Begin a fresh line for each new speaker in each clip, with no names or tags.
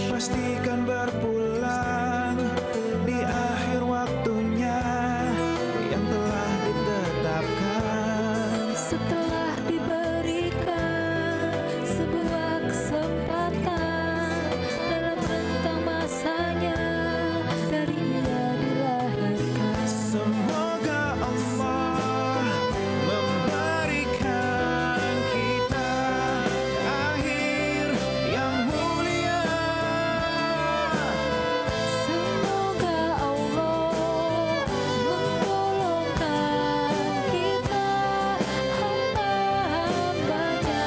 pastikan berpulang di akhir waktunya yang telah ditetapkan.
Setelah diberikan sebuah kesempatan dalam rentang masanya dari ia dilahirkan.
Semoga Allah memberikan kita akhir yang mulia.
Semoga Allah menggolongkan kita hamba-hambanya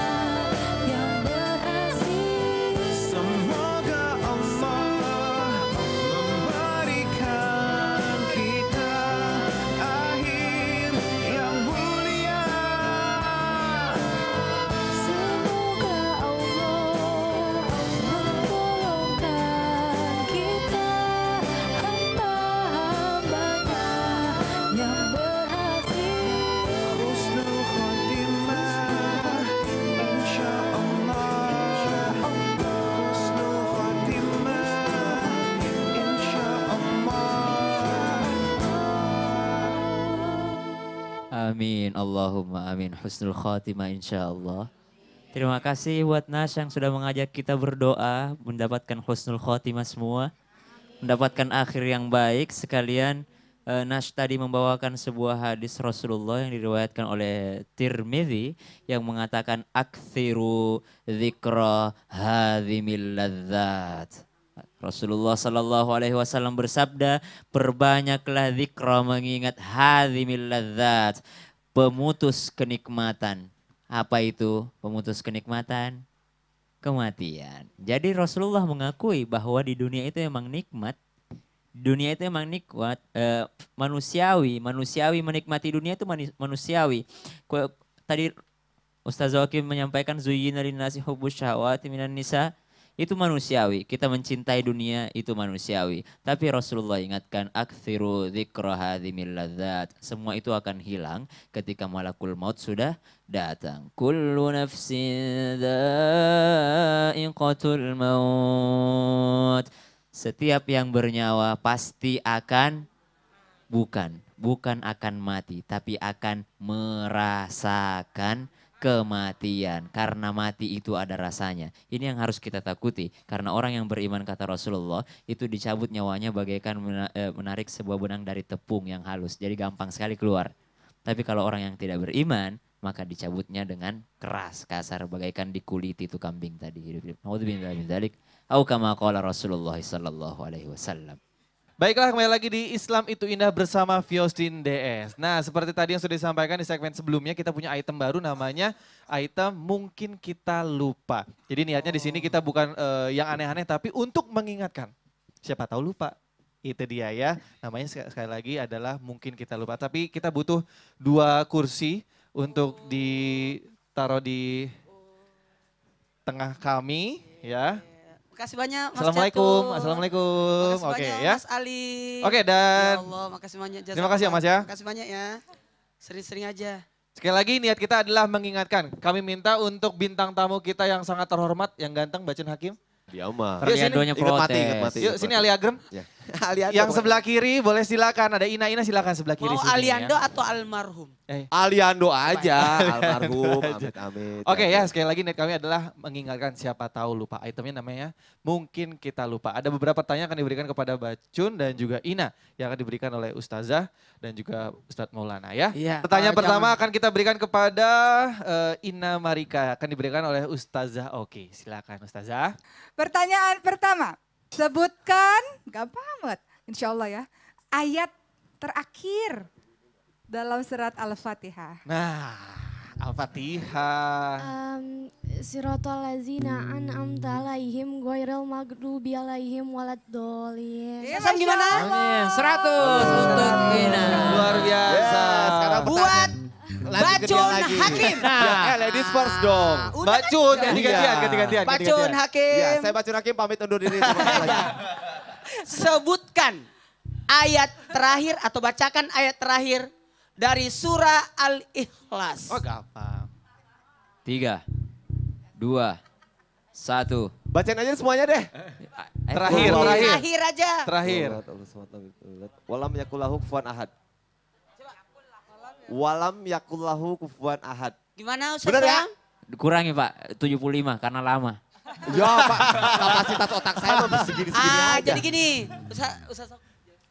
yang berhasil.
Semoga Allah memberikan kita akhir yang mulia.
Semoga Allah menggolongkan kita hamba-hambanya yang berhasil.
Husnul khotimah insyaallah. Husnul khotimah insyaallah.
Amin, Allahumma amin. Husnul khatimah insyaallah. Terima kasih buat Nas yang sudah mengajak kita berdoa, mendapatkan husnul khatimah semua, mendapatkan akhir yang baik. Sekalian Nas tadi membawakan sebuah hadis Rasulullah yang diriwayatkan oleh Tirmidzi yang mengatakan aktsiru dzikra hadzimil ladzat. Rasulullah Sallallahu Alaihi Wasallam bersabda, perbanyaklah zikra mengingat hadzimil ladzat, pemutus kenikmatan. Apa itu pemutus kenikmatan? Kematian. Jadi Rasulullah mengakui bahwa di dunia itu emang nikmat. Dunia itu emang nikmat, manusiawi menikmati dunia itu manusiawi. Tadi Ustaz Hakim menyampaikan zuyyina linnasi hubbus syahawati minan nisa. Itu manusiawi, kita mencintai dunia itu manusiawi. Tapi Rasulullah ingatkan, aktsiru dzikra hadzimil ladzat. Semua itu akan hilang ketika malakul maut sudah datang. Kullu nafsin dha'iqatul maut. Setiap yang bernyawa pasti akan, bukan akan mati, tapi akan merasakan kematian. Karena mati itu ada rasanya. Ini yang harus kita takuti. Karena orang yang beriman kata Rasulullah itu dicabut nyawanya bagaikan menarik sebuah benang dari tepung yang halus. Jadi gampang sekali keluar. Tapi kalau orang yang tidak beriman maka dicabutnya dengan keras, kasar, bagaikan dikuliti itu kambing tadi. Naudzubillah min dzalik. Au kama qala Rasulullah sallallahu alaihi wasallam.
Baiklah, kembali lagi di Islam Itu Indah bersama Fiostin DS. Nah, seperti tadi yang sudah disampaikan di segmen sebelumnya, kita punya item baru namanya item Mungkin Kita Lupa. Jadi niatnya di sini kita bukan yang aneh-aneh, tapi untuk mengingatkan. Siapa tahu lupa. Itu dia ya, namanya sekali lagi adalah Mungkin Kita Lupa. Tapi kita butuh 2 kursi untuk ditaruh di tengah kami ya.
Makasih banyak Mas
Assalamualaikum,
Catur.
assalamualaikum.
Makasih
Oke
banyak
ya.
Mas Ali.
Oke, dan
Ya Allah, makasih banyak.
terima kasih ya Mas ya.
Makasih banyak ya. Sering-sering aja.
Sekali lagi niat kita adalah mengingatkan. Kami minta untuk bintang tamu kita yang sangat terhormat, yang ganteng, Bacun Hakim.
Dia mah.
Yuk sini.
Fernandonya protes.
Ingat mati.
Yuk sini Ali Agrem.
Ya. Aliando.
Yang sebelah kiri boleh silakan. Ada Ina silakan sebelah kiri
Mau
sini.
Aliando
Ya.
atau almarhum?
Aliando aja, almarhum, amit-amit.
Oke ya, sekali lagi niat kami adalah mengingatkan siapa tahu lupa. Itemnya namanya Mungkin Kita Lupa. Ada beberapa pertanyaan akan diberikan kepada Bacun dan juga Ina yang akan diberikan oleh Ustazah dan juga Ustadz Maulana ya.
Iya.
Pertanyaan pertama akan kita berikan kepada Ina Marika, akan diberikan oleh Ustazah. Oke, silakan Ustazah.
Pertanyaan pertama, sebutkan, gampang banget, insya Allah ya, ayat terakhir dalam surat Al-Fatihah.
Nah, Al-Fatihah.
Siratal ladzina an'amta alaihim ghairil maghdubi alaihim waladdallin.
Hasan gimana?
Amin. 100 untuk Ina.
Luar biasa.
Sekarang
Buat Bacun Hakim.
Ya, ladies first dong.
Udah kan?
Bacun,
Iya.
ganti-gantian.
Bacun Hakim.
Ya, saya Bacun Hakim pamit undur diri. Terima kasih.
Sebutkan ayat terakhir atau bacakan ayat terakhir dari surah Al-Ikhlas.
Oh gampang.
3, 2, 1.
Bacain aja semuanya deh.
Terakhir,
Walam-
terakhir.
Terakhir aja.
Terakhir.
Walam yakullahu kufuwan ahad. Walam yakullahu kufuwan ahad.
Gimana Ustaz?
Bener ya?
Bang?
Dikurangi Pak, 75 karena lama.
Ya Pak, kapasitas otak saya mah segini-segini aja.
Jadi gini, Ustaz.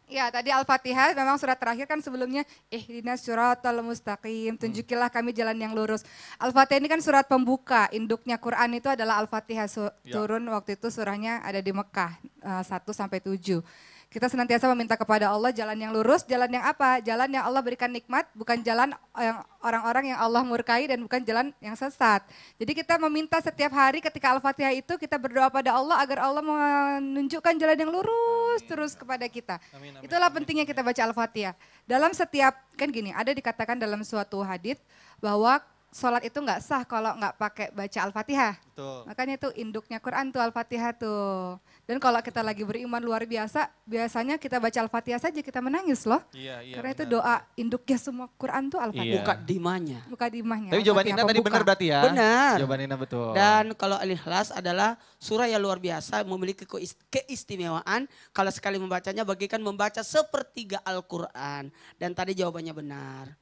Ya, tadi Al-Fatihah memang surat terakhir kan sebelumnya ihdinas siratal mustaqim, tunjukilah kami jalan yang lurus. Al-Fatihah ini kan surat pembuka, induknya Quran itu adalah Al-Fatihah turun waktu itu surahnya ada di Mekah 1 sampai 7. Kita senantiasa meminta kepada Allah jalan yang lurus, jalan yang apa? Jalan yang Allah berikan nikmat, bukan jalan yang orang-orang yang Allah murkai dan bukan jalan yang sesat. Jadi kita meminta setiap hari ketika Al-Fatihah itu kita berdoa pada Allah agar Allah menunjukkan jalan yang lurus terus kepada kita. Itulah pentingnya kita baca Al-Fatihah. Dalam setiap, kan gini, ada dikatakan dalam suatu hadits bahwa sholat itu nggak sah kalau nggak pakai baca Al-Fatihah.
Betul.
Makanya itu induknya Quran tuh Al-Fatihah tuh. Dan kalau kita lagi beriman luar biasa, biasanya kita baca Al-Fatihah saja kita menangis loh.
Iya, iya.
Karena itu
benar.
doa induknya semua Quran tuh Al-Fatihah.
Iya.
Buka dimanya.
Buka di imahnya.
Tapi jawaban
Al-Fatihah
Ina tadi
pembuka.
benar berarti ya?
Benar.
Jawaban Ina betul.
Dan kalau Al-Ikhlas adalah surah yang luar biasa, memiliki keistimewaan. Kalau sekali membacanya bagaikan membaca sepertiga Al-Quran. Dan tadi jawabannya benar.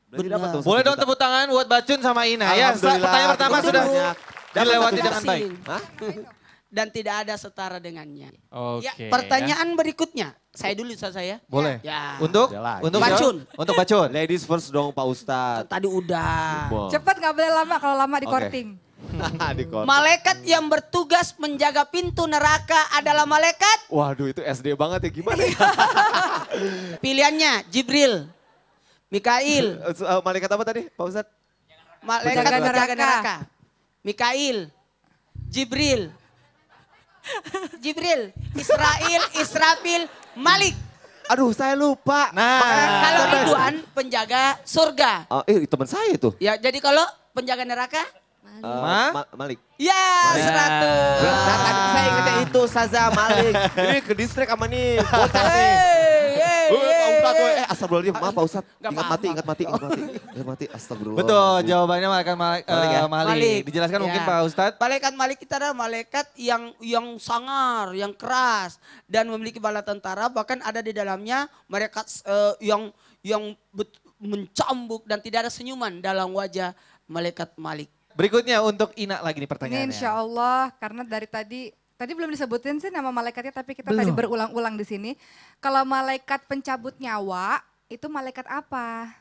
Berarti dapat dong
Boleh
1
dong
juta.
tepuk tangan buat Bacun sama Ina ya.
Alhamdulillah,
Pertanyaan pertama
terima
sudah
kasih banyak.
dilewati
Terima
dengan
kasih.
baik.
Hah?
Dan tidak ada setara dengannya.
Oke.
Ya, pertanyaan berikutnya. Saya dulu Ustaz saya.
Boleh.
Ya.
Untuk?
Udah lagi.
Untuk
Bacun.
siapa? Untuk Bacun.
Ladies first dong Pak Ustadz.
Tadi udah.
Wah.
Cepat nggak boleh lama, kalau lama di
Oke.
korting.
Di kota.
Malaikat yang bertugas menjaga pintu neraka adalah malaikat.
Waduh itu SD banget ya gimana ya?
Pilihannya Jibril, Mikail,
Malaikat apa tadi Pak Ustadz?
malaikat
Penjaga
penjaga
neraka.
neraka. Mikail, Jibril, Israel, Israfil, Malik.
Aduh saya lupa.
Nah.
Kalau Ridwan penjaga surga.
Teman saya itu.
Ya, jadi kalau penjaga neraka?
Malik.
Ya, 100.
Nah tadi saya ingatnya itu Saza Malik. Ini ke distrik sama nih bocah nih. Pak Ustadz, astagfirullahaladzim, maaf Pak Ustadz.
Nggak
Ingat mati, astagfirullah.
Betul, jawabannya malaikat
Malik ya?
Malik. Dijelaskan mungkin
Ya.
Pak Ustadz.
Malaikat Malik kita adalah malaikat yang sangar, yang keras dan memiliki bala tentara. Bahkan ada di dalamnya malaikat yang mencambuk dan tidak ada senyuman dalam wajah malaikat Malik.
Berikutnya untuk Ina lagi nih
Ini
pertanyaannya.
insya Allah, karena dari tadi belum disebutin sih nama malaikatnya, tapi kita tadi berulang-ulang di sini. Kalau malaikat pencabut nyawa, itu malaikat apa?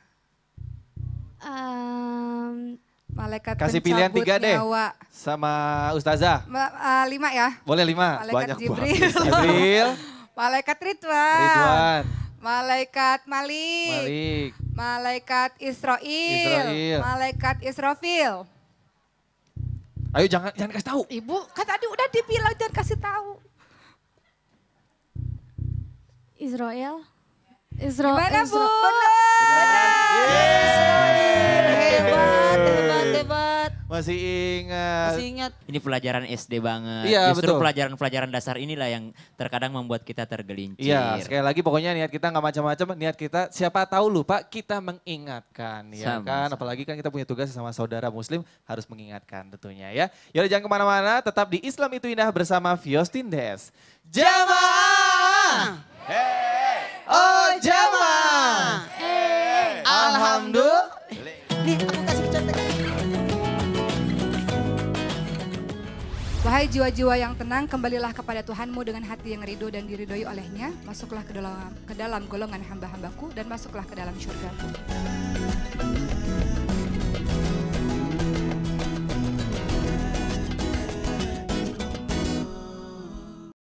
Malaikat
Kasih pilihan
pencabut
3 deh.
nyawa.
Sama Ustazah.
5 ya.
Boleh 5.
Malaikat
banyak
Jibril,
Jibril,
malaikat Ridwan,
Ridwan,
malaikat Malik,
Malik.
malaikat Israel, malaikat Israfil.
Ayo jangan kasih tahu.
Ibu kan tadi udah dibilang jangan kasih tahu.
Israel.
Gimana Bu?
Hebat.
Masih ingat.
Masih ingat.
Ini pelajaran SD banget.
Iya,
Justru
betul.
pelajaran-pelajaran dasar inilah yang terkadang membuat kita tergelincir.
Iya, sekali lagi pokoknya niat kita nggak macam-macam, niat kita siapa tahu lupa kita mengingatkan, ya
Sama,
kan?
sama.
Apalagi kan kita punya tugas sama saudara Muslim harus mengingatkan tentunya ya. Yaudah jangan kemana-mana, tetap di Islam itu indah bersama Fiostin Des. Jamaah, oh jamaah, alhamdulillah.
Nih aku kasih contek.
Wahai jiwa-jiwa yang tenang, kembalilah kepada Tuhanmu dengan hati yang ridho dan diridhoi olehnya. Masuklah ke dalam golongan hamba-hambaku dan masuklah ke dalam syurga.